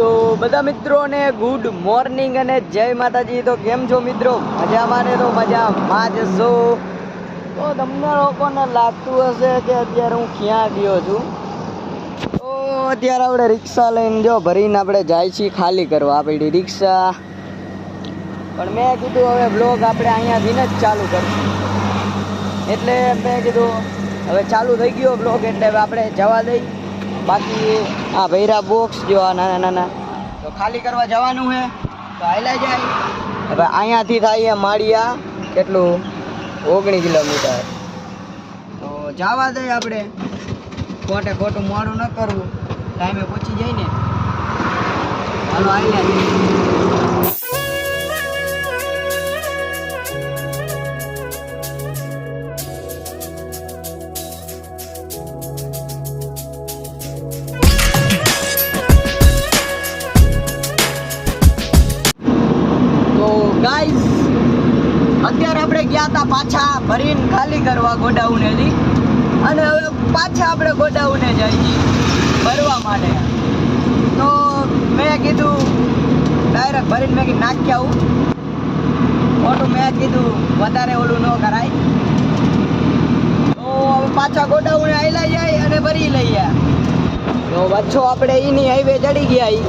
તો બધા મિત્રોને ગુડ મોર્નિંગ અને જય માતાજી। તો કેમ છો મિત્રો? મજામાં ને? તો મજામાં જ છો। તો તમને લોકોને લાગતું હશે કે અત્યારે હું ક્યાં ગયો છું। તો અત્યારે આપણે રિક્ષા લઈને જો ભરીને આપણે જાય છીએ ખાલી કરવા આપણી રિક્ષા। પણ મેં કીધું હવે બ્લોગ આપણે અહીંયાથી જ ચાલુ કરશું, એટલે મેં કીધું હવે ચાલુ થઈ ગયો બ્લોગ એટલે હવે આપણે જવા દઈ। બાકી આ ભૈરા બોક્સ જો આ નાના નાના તો ખાલી કરવા જવાનું છે, તો હાલ્યા જાય। હવે અહીંયાથી થાય માળિયા કેટલું 19 કિલોમીટર, તો જવા દઈએ આપણે। ખોટે ખોટું મોડું ન કરવું, ટાઈમે પહોંચી જાય ને। હાલો હાલ્યા જઈએ। ગાઈસ અત્યારે આપણે ગયા હતા પાછા ભરીને ખાલી કરવા ગોડાઉનેથી, અને હવે પાછા આપણે ગોડાઉને જઈએ ભરવા માટે। તો મેં કીધું ડાયરેક્ટ ભરીને મેં કીધું નાખી આવું, ખોટું મેં કીધું વધારે ઓલું ન કરાય। તો હવે પાછા ગોડાઉને આવેલા જાય અને ભરી લઈએ। તો પાછો આપણે એની હાઈવે ચડી ગયા।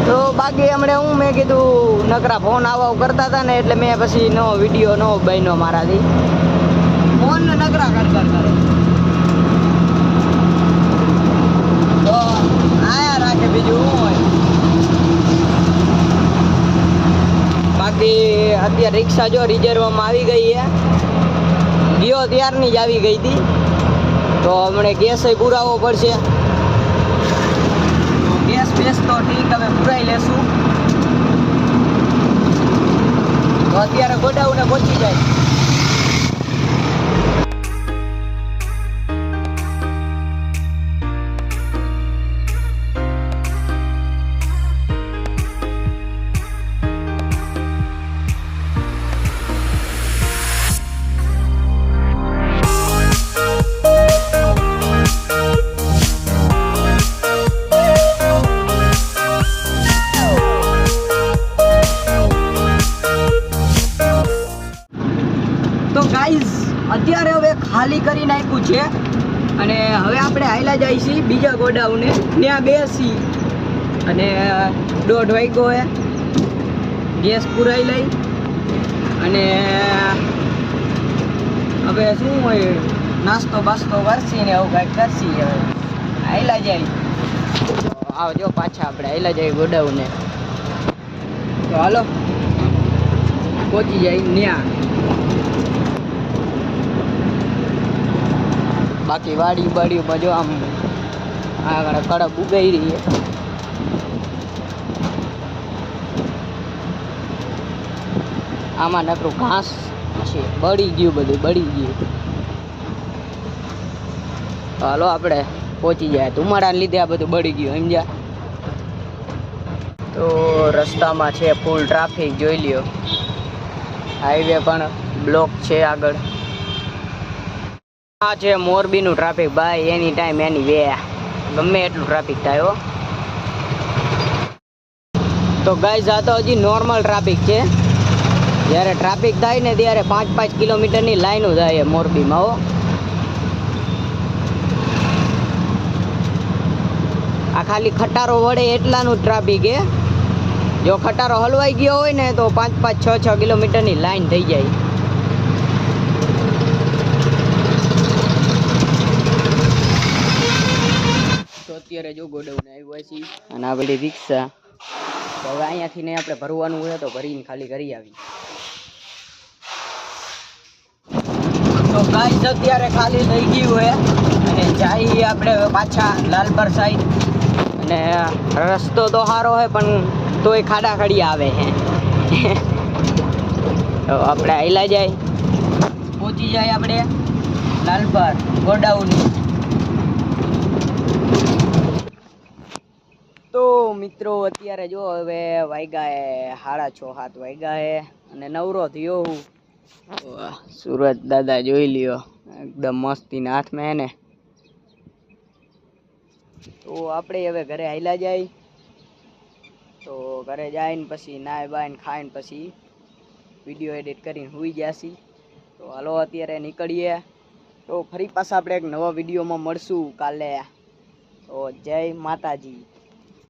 તો બાકી હમણાં હું મેં કીધું નકરા ફોન આવા કરતા હતા ને, એટલે મેં પછી નો વિડીયો નો બન્યો મારાથી, ફોન ને નકરા કરતા કરે તો આયા રાખે, બીજું શું હોય। બાકી અત્યારે રિક્ષા જો રિઝર્વમાં આવી ગઈ છે, ગયો ત્યારની જ આવી ગઈ હતી। તો હમણાં ગેસ પુરાવવો પડશે, ગેસ બેસ તો ઠીક હવે પુરાઈ લેશું। તો અત્યારે ગોડાઉને પહોંચી જાય। ગાઈઝ અત્યારે હવે ખાલી કરી નાખ્યું છે, અને હવે આપણે હાલ્યા જાય છીએ બીજા ગોડાઉને, ત્યાં બેસી અને 1:30 વાગ્યો હે, ગેસ પુરાઈ લઈ અને હવે શું હોય નાસ્તો બાસ્તો કરશી ને એવું કાંઈક કરશી। હવે હાલ્યા જાય, આવજો પાછા આપણે હાલ્યા જાય ગોડાઉને। તો હાલો પહોંચી જાય ત્યાં। બાકી વાડી બાડીમાં જો આમ આગળ કડક ઉગાઈ રહી છે, આમાં નકરું ઘાસ છે, બળી ગયું, બધું બળી ગયું। હાલો આપણે પહોંચી જાય, ધુમાડાને લીધે આ બધું બળી ગયું સમજ્યા। તો રસ્તામાં છે ફૂલ ટ્રાફિક, જોઈ લ્યો, હાઈવે પણ બ્લોક છે આગળ। આ છે મોરબીનું ટ્રાફિક ભાઈ, એની ટાઈમ એની વે, ગમે એટલું ટ્રાફિક થાય હો। તો ગાઈઝ આ તો હજી નોર્મલ ટ્રાફિક છે, જ્યારે ટ્રાફિક થાય ને ત્યારે 5-5 કિલોમીટરની લાઈનો થાય મોરબીમાં હો। આ ખાલી ખટારો વડે એટલાનું ટ્રાફિક છે, જો ખટારો હલવાઈ ગયો હોય ને તો 5-5, 6-6 કિલોમીટરની લાઈન થઈ જાય। અત્યારે જો ગોડાઉન આવ્યા છીએ અને આ બધી રિક્ષા, તો હવે અહીંયાથી ને આપણે ભરવાનું હોય તો ભરીને ખાલી કરી આવી। તો ગાઈસ અત્યારે ખાલી થઈ ગયું હોય અને જઈએ આપણે પાછા લાલપર સાઈડ, અને રસ્તો તો સારો હોય પણ તોય ખાડા ખડી આવે છે। તો આપણે હાલ્યા જાય, પહોંચી જાય આપણે લાલપર ગોડાઉન। તો મિત્રો અત્યારે જો હવે વાગ્યા 6:30-7 વાગ્યા હે અને નવરો થયો હું। સુરત દાદા જોઈ લ્યો, એકદમ મસ્તીના હાથમાં હે ને। તો આપણે હવે ઘરે હાલ્યા જાય। તો ઘરે જઈને પછી નાય બાઈને ખાઈને પછી વિડીયો એડિટ કરીને સુઈ ગયા છીએ. તો હાલો અત્યારે નીકળીએ. તો ફરી પાછા આપણે એક નવા વિડીયોમાં મળશું કાલે. તો જય માતાજી.